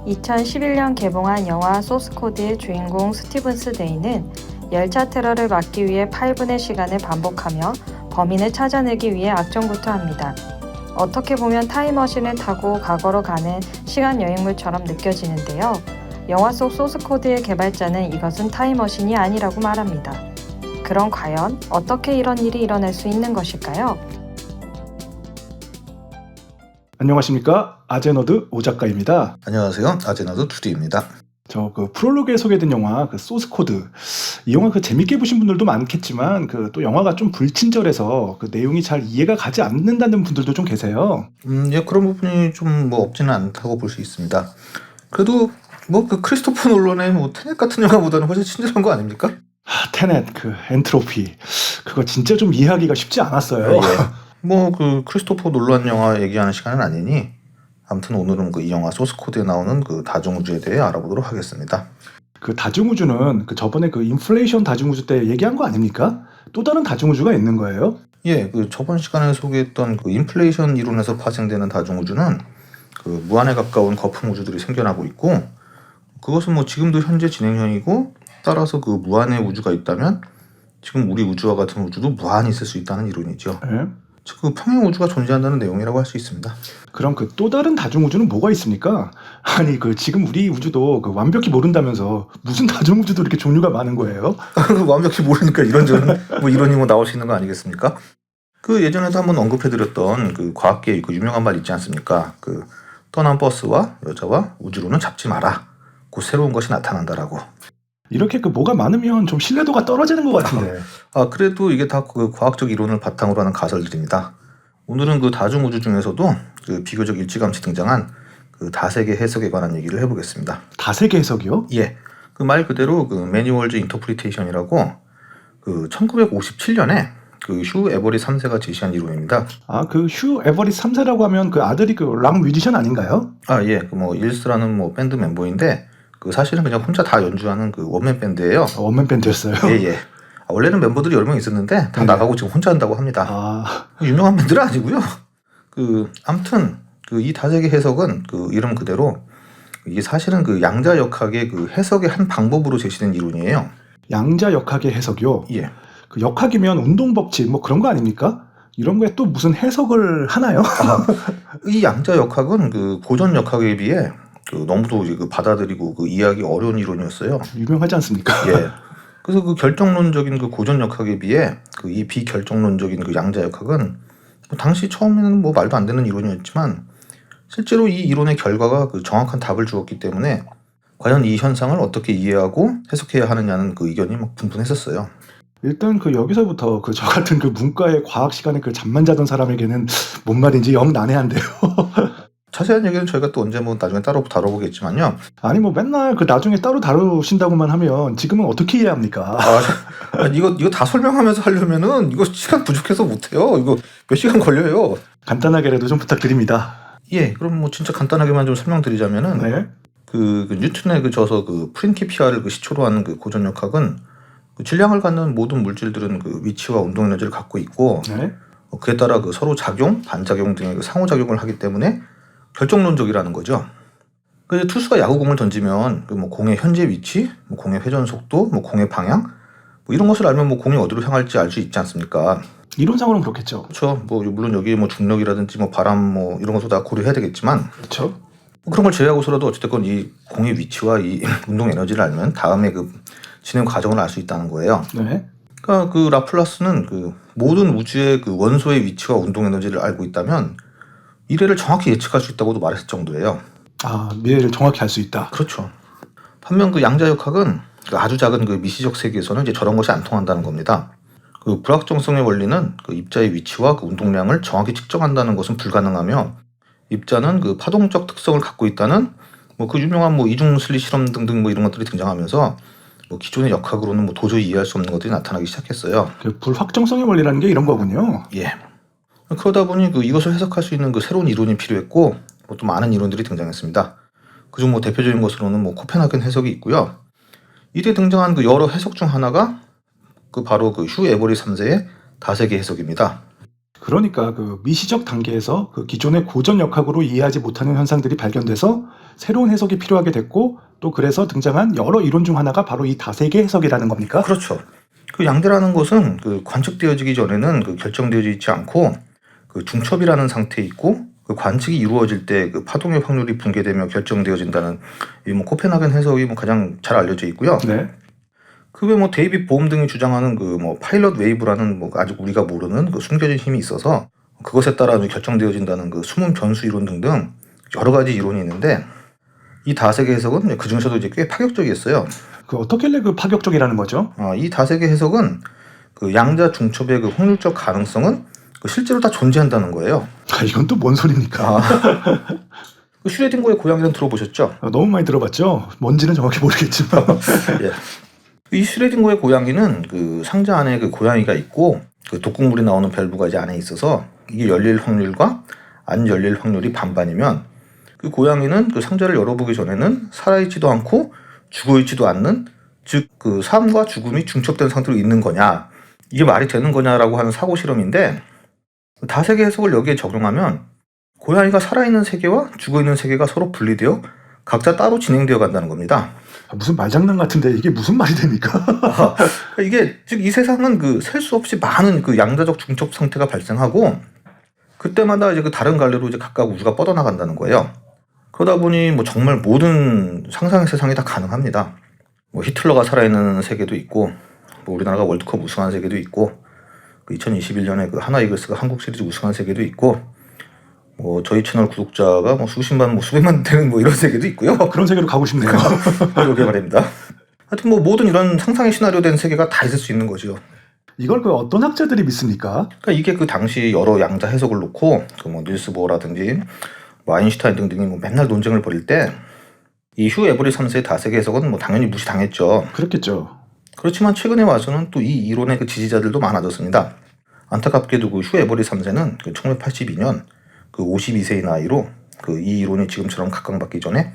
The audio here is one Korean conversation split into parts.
2011년 개봉한 영화 소스코드의 주인공 스티븐스 데이는 열차 테러를 막기 위해 8분의 시간을 반복하며 범인을 찾아내기 위해 악정부터 합니다. 어떻게 보면 타임머신을 타고 과거로 가는 시간 여행물처럼 느껴지는데요. 영화 속 소스코드의 개발자는 이것은 타임머신이 아니라고 말합니다. 그럼 과연 어떻게 이런 일이 일어날 수 있는 것일까요? 안녕하십니까, 아제너드 오 작가입니다. 안녕하세요, 아제너드 2D입니다. 저 프롤로그에 소개된 영화 소스코드, 이 영화 재밌게 보신 분들도 많겠지만 또 영화가 좀 불친절해서 내용이 잘 이해가 가지 않는다는 분들도 좀 계세요. 예, 그런 부분이 좀 없지는 않다고 볼 수 있습니다. 그래도 크리스토퍼 놀런의 테넷 같은 영화보다는 훨씬 친절한 거 아닙니까? 테넷, 엔트로피, 그거 진짜 좀 이해하기가 쉽지 않았어요. 예. 크리스토퍼 놀란 영화 얘기하는 시간은 아니니 아무튼 오늘은 이 영화 소스코드에 나오는 다중우주에 대해 알아보도록 하겠습니다. 다중우주는 저번에 인플레이션 다중우주 때 얘기한 거 아닙니까? 또 다른 다중우주가 있는 거예요? 예, 저번 시간에 소개했던 인플레이션 이론에서 파생되는 다중우주는 무한에 가까운 거품 우주들이 생겨나고 있고, 그것은 지금도 현재 진행형이고, 따라서 무한의 우주가 있다면 지금 우리 우주와 같은 우주도 무한히 있을 수 있다는 이론이죠. 네? 즉 평행 우주가 존재한다는 내용이라고 할 수 있습니다. 그럼 또 다른 다중우주는 뭐가 있습니까? 아니 지금 우리 우주도 완벽히 모른다면서 무슨 다중우주도 이렇게 종류가 많은 거예요? 완벽히 모르니까 이런저런 이론이 나올 수 있는 거 아니겠습니까? 예전에도 한번 언급해드렸던 과학계의 유명한 말 있지 않습니까? 떠난 버스와 여자와 우주로는 잡지 마라. 곧 새로운 것이 나타난다라고. 이렇게 뭐가 많으면 좀 신뢰도가 떨어지는 것 같은데. 그래도 이게 다 과학적 이론을 바탕으로 하는 가설들입니다. 오늘은 다중우주 중에서도 비교적 일찌감치 등장한 다세계 해석에 관한 얘기를 해보겠습니다. 다세계 해석이요? 예. 말 그대로 매뉴얼즈 인터프리테이션이라고 1957년에 휴 에버리 3세가 제시한 이론입니다. 휴 에버리 3세라고 하면 아들이 락 뮤지션 아닌가요? 예. 일스라는 밴드 멤버인데 사실은 그냥 혼자 다 연주하는 원맨 밴드예요. 원맨 밴드였어요? 예. 원래는 멤버들이 여러 명 있었는데 다 나가고 지금 혼자 한다고 합니다. 유명한 밴드는 아니고요. 아무튼 이 다세계 해석은 이름 그대로 이게 사실은 양자역학의 해석의 한 방법으로 제시된 이론이에요. 양자역학의 해석이요? 예. 역학이면 운동법칙 그런 거 아닙니까? 이런 거에 또 무슨 해석을 하나요? 이 양자역학은 고전역학에 비해 너무도 받아들이고 이해하기 어려운 이론이었어요. 유명하지 않습니까? 예. 그래서 결정론적인 고전역학에 비해 이 비결정론적인 양자역학은 당시 처음에는 말도 안 되는 이론이었지만 실제로 이 이론의 결과가 정확한 답을 주었기 때문에 과연 이 현상을 어떻게 이해하고 해석해야 하느냐는 의견이 분분했었어요. 일단 여기서부터 저 같은 문과의 과학 시간에 잠만 자던 사람에게는 뭔 말인지 영 난해한데요. 자세한 얘기는 저희가 또 언제 나중에 따로 다뤄보겠지만요. 아니 맨날 나중에 따로 다루신다고만 하면 지금은 어떻게 이해합니까? 이거 다 설명하면서 하려면은 이거 시간 부족해서 못해요. 이거 몇 시간 걸려요. 간단하게라도 좀 부탁드립니다. 예, 그럼 진짜 간단하게만 좀 설명드리자면은 네. 뉴턴의 저서 프린키피아를 시초로 하는 고전역학은 질량을 갖는 모든 물질들은 위치와 운동 에너지를 갖고 있고, 네. 그에 따라 서로 작용, 반작용 등의 상호작용을 하기 때문에 결정론적이라는 거죠. 투수가 야구공을 던지면 공의 현재 위치, 공의 회전 속도, 공의 방향 이런 것을 알면 공이 어디로 향할지 알 수 있지 않습니까? 이론상으로는 그렇겠죠. 그렇죠. 물론 여기에 중력이라든지 바람 이런 것도 다 고려해야 되겠지만, 그렇죠. 그런 걸 제외하고서라도 어쨌든 이 공의 위치와 이 운동 에너지를 알면 다음에 진행 과정을 알 수 있다는 거예요. 네. 그러니까 라플라스는 모든 우주의 원소의 위치와 운동 에너지를 알고 있다면 미래를 정확히 예측할 수 있다고도 말했을 정도예요. 미래를 정확히 알 수 있다. 그렇죠. 반면 양자역학은 아주 작은 미시적 세계에서는 이제 저런 것이 안 통한다는 겁니다. 불확정성의 원리는 입자의 위치와 운동량을 정확히 측정한다는 것은 불가능하며, 입자는 파동적 특성을 갖고 있다는 유명한 이중 슬릿 실험 등등 이런 것들이 등장하면서 기존의 역학으로는 도저히 이해할 수 없는 것들이 나타나기 시작했어요. 불확정성의 원리라는 게 이런 거군요. 예. 그러다 보니 이것을 해석할 수 있는 새로운 이론이 필요했고, 또 많은 이론들이 등장했습니다. 그중 대표적인 것으로는 코펜하겐 해석이 있고요. 이때 등장한 여러 해석 중 하나가 바로 휴 에버리 3세의 다세계 해석입니다. 그러니까 그 미시적 단계에서 그 기존의 고전 역학으로 이해하지 못하는 현상들이 발견돼서 새로운 해석이 필요하게 됐고 또 그래서 등장한 여러 이론 중 하나가 바로 이 다세계 해석이라는 겁니까? 그렇죠. 그 양대라는 것은 그 관측되어지기 전에는 그 결정되어져 있지 않고 그 중첩이라는 상태에 있고 그 관측이 이루어질 때 그 파동의 확률이 붕괴되며 결정되어진다는 이 뭐 코펜하겐 해석이 뭐 가장 잘 알려져 있고요. 네. 그 외 뭐 데이빗 보험 등이 주장하는 그 뭐 파일럿 웨이브라는 뭐 아직 우리가 모르는 그 숨겨진 힘이 있어서 그것에 따라 결정되어진다는 그 숨은 변수 이론 등등 여러 가지 이론이 있는데 이 다세계 해석은 그 중에서도 이제 꽤 파격적이었어요. 그 어떻길래 그 파격적이라는 거죠? 이 다세계 해석은 그 양자 중첩의 그 확률적 가능성은 그 실제로 다 존재한다는 거예요. 이건 또 뭔 소리입니까? 그 슈레딩거의 고양이는 들어보셨죠? 너무 많이 들어봤죠? 뭔지는 정확히 모르겠지만. 예. 이 슈레딩거의 고양이는 그 상자 안에 그 고양이가 있고 그 독극물이 나오는 밸브가 이제 안에 있어서 이게 열릴 확률과 안 열릴 확률이 반반이면 그 고양이는 그 상자를 열어보기 전에는 살아있지도 않고 죽어있지도 않는 즉 그 삶과 죽음이 중첩된 상태로 있는 거냐 이게 말이 되는 거냐라고 하는 사고 실험인데 다세계 해석을 여기에 적용하면 고양이가 살아있는 세계와 죽어있는 세계가 서로 분리되어 각자 따로 진행되어 간다는 겁니다. 무슨 말장난 같은데 이게 무슨 말이 됩니까? 이게 즉 이 세상은 그 셀 수 없이 많은 그 양자적 중첩 상태가 발생하고 그때마다 이제 그 다른 갈래로 이제 각각 우주가 뻗어나간다는 거예요. 그러다 보니 뭐 정말 모든 상상의 세상이 다 가능합니다. 뭐 히틀러가 살아있는 세계도 있고, 뭐 우리나라가 월드컵 우승한 세계도 있고, 그 2021년에 그 하나 이글스가 한국 시리즈 우승한 세계도 있고, 뭐 저희 채널 구독자가 뭐 수십만, 뭐 수백만 되는 뭐 이런 세계도 있고요. 그런 세계로 가고 싶네요. 그러게 말입니다. 하여튼 뭐 모든 이런 상상의 시나리오 된 세계가 다 있을 수 있는 거죠. 이걸 그 어떤 학자들이 믿습니까? 그러니까 이게 그 당시 여러 양자 해석을 놓고 그 뭐 닐스 보어라든지 뭐 아인슈타인 등등이 뭐 맨날 논쟁을 벌일 때 이 휴 에버리 3세의 다세계 해석은 뭐 당연히 무시당했죠. 그렇겠죠. 그렇지만 최근에 와서는 또 이 이론의 그 지지자들도 많아졌습니다. 안타깝게도 그 휴 에버리 3세는 그 1982년 그 52세의 나이로 그 이 이론이 지금처럼 각광받기 전에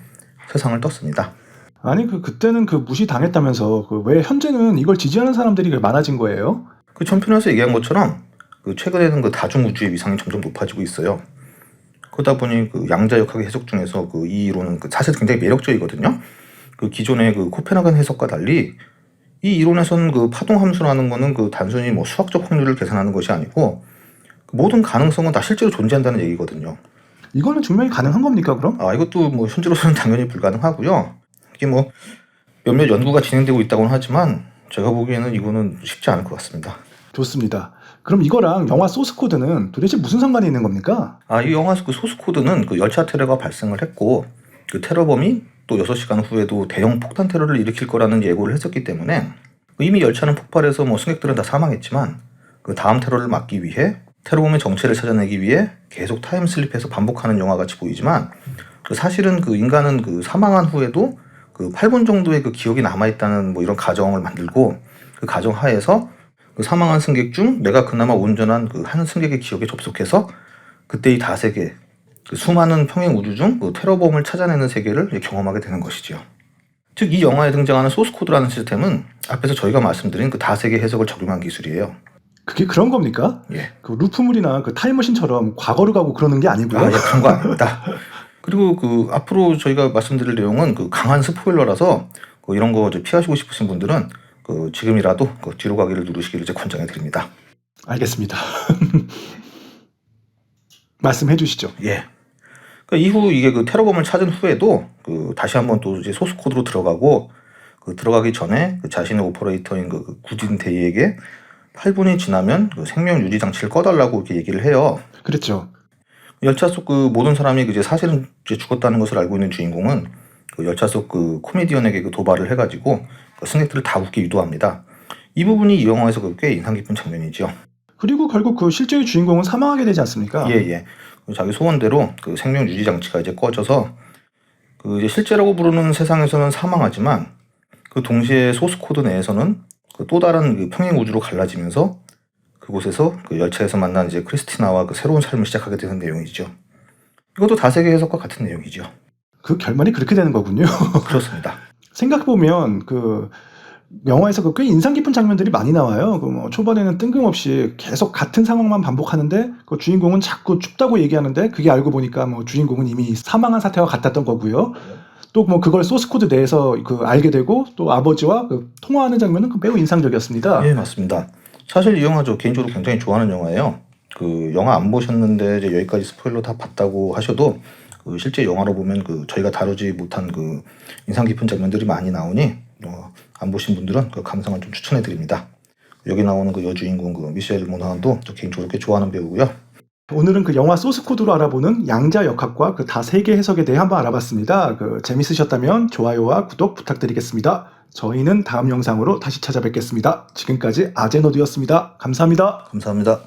세상을 떴습니다. 아니 그때는 그 무시당했다면서 그 왜 현재는 이걸 지지하는 사람들이 많아진 거예요? 그 전편에서 얘기한 것처럼 그 최근에는 그 다중 우주의 위상이 점점 높아지고 있어요. 그러다 보니 그 양자역학의 해석 중에서 그 이 이론은 그 사실 굉장히 매력적이거든요. 그 기존의 그 코펜하겐 해석과 달리 이 이론에서는 그 파동 함수라는 거는 그 단순히 뭐 수학적 확률을 계산하는 것이 아니고 그 모든 가능성은 다 실제로 존재한다는 얘기거든요. 이거는 증명이 가능한 겁니까 그럼? 이것도 뭐 현재로서는 당연히 불가능하고요. 이게 뭐 몇몇 연구가 진행되고 있다고는 하지만 제가 보기에는 이거는 쉽지 않을 것 같습니다. 좋습니다. 그럼 이거랑 영화 소스 코드는 도대체 무슨 상관이 있는 겁니까? 이 영화 그 소스 코드는 그 열차 테러가 발생을 했고 그 테러범이 또 6시간 후에도 대형 폭탄 테러를 일으킬 거라는 예고를 했었기 때문에 이미 열차는 폭발해서 뭐 승객들은 다 사망했지만 그 다음 테러를 막기 위해 테러범의 정체를 찾아내기 위해 계속 타임슬립해서 반복하는 영화 같이 보이지만 그 사실은 그 인간은 그 사망한 후에도 그 8분 정도의 그 기억이 남아있다는 뭐 이런 가정을 만들고 그 가정 하에서 그 사망한 승객 중 내가 그나마 온전한 그 한 승객의 기억에 접속해서 그때 이 다세계 그 수많은 평행 우주 중 그 테러범을 찾아내는 세계를 경험하게 되는 것이지요. 즉 이 영화에 등장하는 소스 코드라는 시스템은 앞에서 저희가 말씀드린 그 다세계 해석을 적용한 기술이에요. 그게 그런 겁니까? 예. 그 루프물이나 그 타임머신처럼 과거로 가고 그러는 게 아니고요. 예, 그런 거 아닙니다. 그리고 그 앞으로 저희가 말씀드릴 내용은 그 강한 스포일러라서 그 이런 거 피하시고 싶으신 분들은 그 지금이라도 그 뒤로 가기를 누르시기를 권장해 드립니다. 알겠습니다. 말씀해 주시죠. 예. 그 이후 이게 그 테러범을 찾은 후에도 그 다시 한번 또 이제 소스 코드로 들어가고 그 들어가기 전에 그 자신의 오퍼레이터인 그 구딘 데이에게 8분이 지나면 그 생명 유지 장치를 꺼달라고 이렇게 얘기를 해요. 그랬죠. 열차 속 그 모든 사람이 이제 사실은 이제 죽었다는 것을 알고 있는 주인공은 그 열차 속 그 코미디언에게 그 도발을 해가지고 그 승객들을 다 웃게 유도합니다. 이 부분이 이 영화에서 꽤 인상 깊은 장면이죠. 그리고 결국 그 실제의 주인공은 사망하게 되지 않습니까? 예. 자기 소원대로 그 생명 유지 장치가 이제 꺼져서 그 이제 실제라고 부르는 세상에서는 사망하지만 그 동시에 소스 코드 내에서는 그 또 다른 그 평행 우주로 갈라지면서 그곳에서 그 열차에서 만난 이제 크리스티나와 그 새로운 삶을 시작하게 되는 내용이죠. 이것도 다세계 해석과 같은 내용이죠. 그 결말이 그렇게 되는 거군요. 그렇습니다. 생각해보면 그 영화에서 꽤 인상 깊은 장면들이 많이 나와요. 뭐 초반에는 뜬금없이 계속 같은 상황만 반복하는데 그 주인공은 자꾸 춥다고 얘기하는데 그게 알고 보니까 뭐 주인공은 이미 사망한 사태와 같았던 거고요. 또 뭐 그걸 소스코드 내에서 알게 되고 또 아버지와 통화하는 장면은 매우 인상적이었습니다. 예, 맞습니다. 사실 이 영화 저 개인적으로 굉장히 좋아하는 영화예요. 영화 안 보셨는데 이제 여기까지 스포일러 다 봤다고 하셔도 실제 영화로 보면 저희가 다루지 못한 인상 깊은 장면들이 많이 나오니 안 보신 분들은 감상을 좀 추천해 드립니다. 여기 나오는 여주인공 미셸 모나한도 저 개인적으로 꽤 좋아하는 배우고요. 오늘은 영화 소스코드로 알아보는 양자 역학과 다 세 개 해석에 대해 한번 알아봤습니다. 재밌으셨다면 좋아요와 구독 부탁드리겠습니다. 저희는 다음 영상으로 다시 찾아뵙겠습니다. 지금까지 아제노드였습니다. 감사합니다. 감사합니다.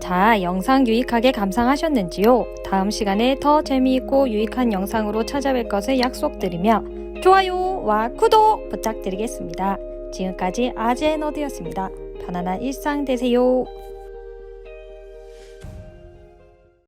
자, 영상 유익하게 감상하셨는지요? 다음 시간에 더 재미있고 유익한 영상으로 찾아뵐 것을 약속드리며 좋아요와 구독 부탁드리겠습니다. 지금까지 아제너드였습니다. 편안한 일상 되세요.